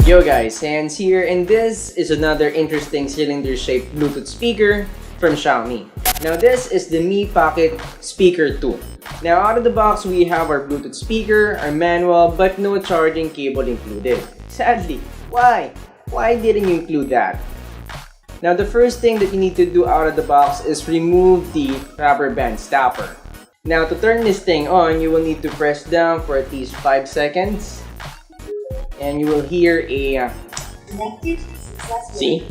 Yo guys, Hans here, and this is another interesting cylinder-shaped Bluetooth speaker from Xiaomi. Now this is the Mi Pocket Speaker 2. Now out of the box, we have our Bluetooth speaker, our manual, but no charging cable included. Sadly, why? Why didn't you include that? Now the first thing that you need to do out of the box is remove the rubber band stopper. Now to turn this thing on, you will need to press down for at least 5 seconds. And you will hear a see?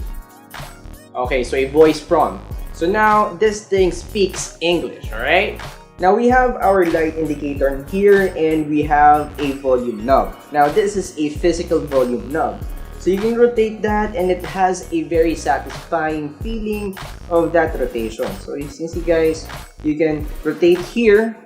Okay, so a voice prompt. So now this thing speaks English, alright? Now we have our light indicator here and we have a volume knob. Now this is a physical volume knob. So you can rotate that and it has a very satisfying feeling of that rotation. So you can see guys, you can rotate here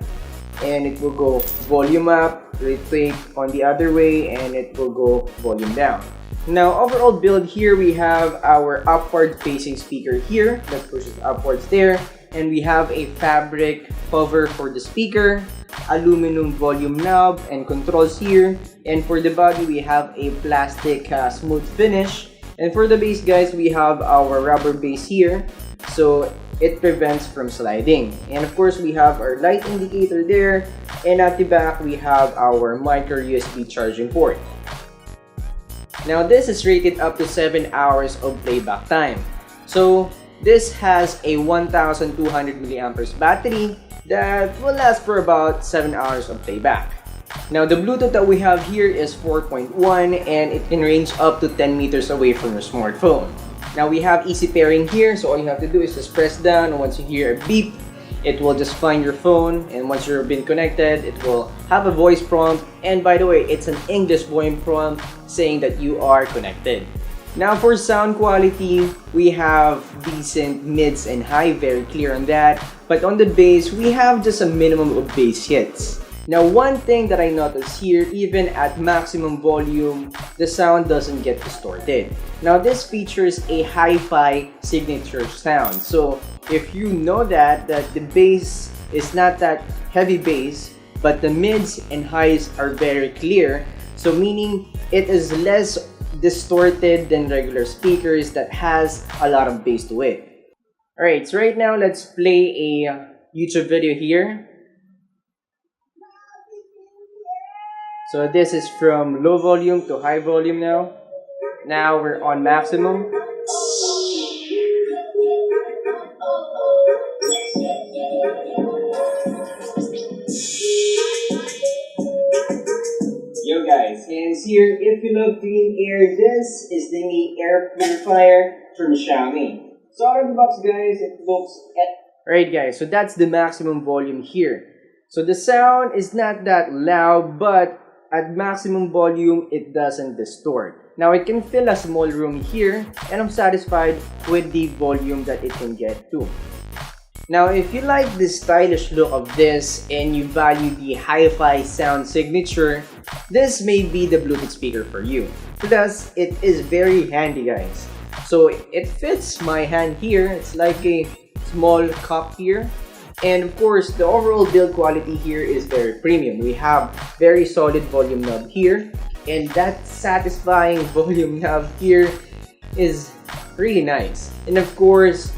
and it will go volume up, rotate on the other way, and it will go volume down. Now overall build here, we have our upward facing speaker here that pushes upwards there, and we have a fabric cover for the speaker, aluminum volume knob and controls here, and for the body we have a plastic smooth finish, and for the base guys we have our rubber base here, so it prevents from sliding. And of course we have our light indicator there, and at the back we have our micro USB charging port. Now this is rated up to 7 hours of playback time. So this has a 1200 milliamperes battery that will last for about 7 hours of playback. Now the Bluetooth that we have here is 4.1 and it can range up to 10 meters away from your smartphone. Now we have easy pairing here, so all you have to do is just press down, and once you hear a beep, it will just find your phone, and once you've been connected, it will have a voice prompt, and by the way, it's an English voice prompt saying that you are connected. Now for sound quality, we have decent mids and high, very clear on that, but on the bass, we have just a minimum of bass hits. Now one thing that I noticed here, even at maximum volume, the sound doesn't get distorted. Now this features a hi-fi signature sound. So if you know that the bass is not that heavy bass, but the mids and highs are very clear, so meaning it is less distorted than regular speakers that has a lot of bass to it. Alright, so right now let's play a YouTube video here. So this is from low volume to high volume now. Now we're on maximum. Yo guys, hands here. If you love clean air, this is the Mi Air Purifier from Xiaomi. So out of the box guys, it looks Alright guys, so that's the maximum volume here. So the sound is not that loud, but at maximum volume, it doesn't distort. Now, it can fill a small room here, and I'm satisfied with the volume that it can get to. Now, if you like the stylish look of this and you value the hi-fi sound signature, this may be the Bluetooth speaker for you. Plus, it is very handy, guys. So, it fits my hand here. It's like a small cup here. And of course, the overall build quality here is very premium. We have very solid volume knob here, and that satisfying volume knob here is really nice. And of course,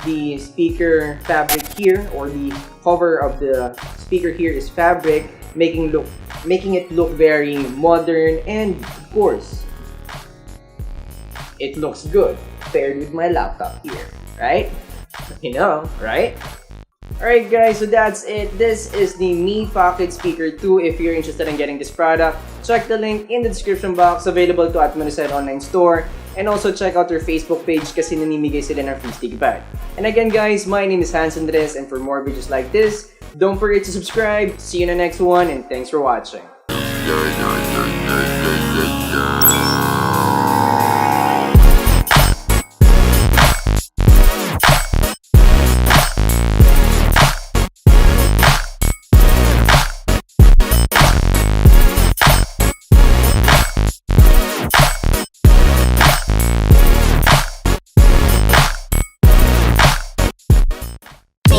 the speaker fabric here, or the cover of the speaker here is fabric, making it look very modern, and of course, it looks good paired with my laptop here, right? You know, right? Alright guys, so that's it. This is the Mi Pocket Speaker 2. If you're interested in getting this product, check the link in the description box, available to at Manusite Online Store. And also check out their Facebook page kasi nanimigay sila ng free sticky pad. And again guys, my name is Hans Andres, and for more videos like this, don't forget to subscribe. See you in the next one, and thanks for watching.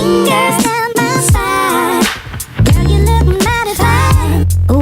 Turn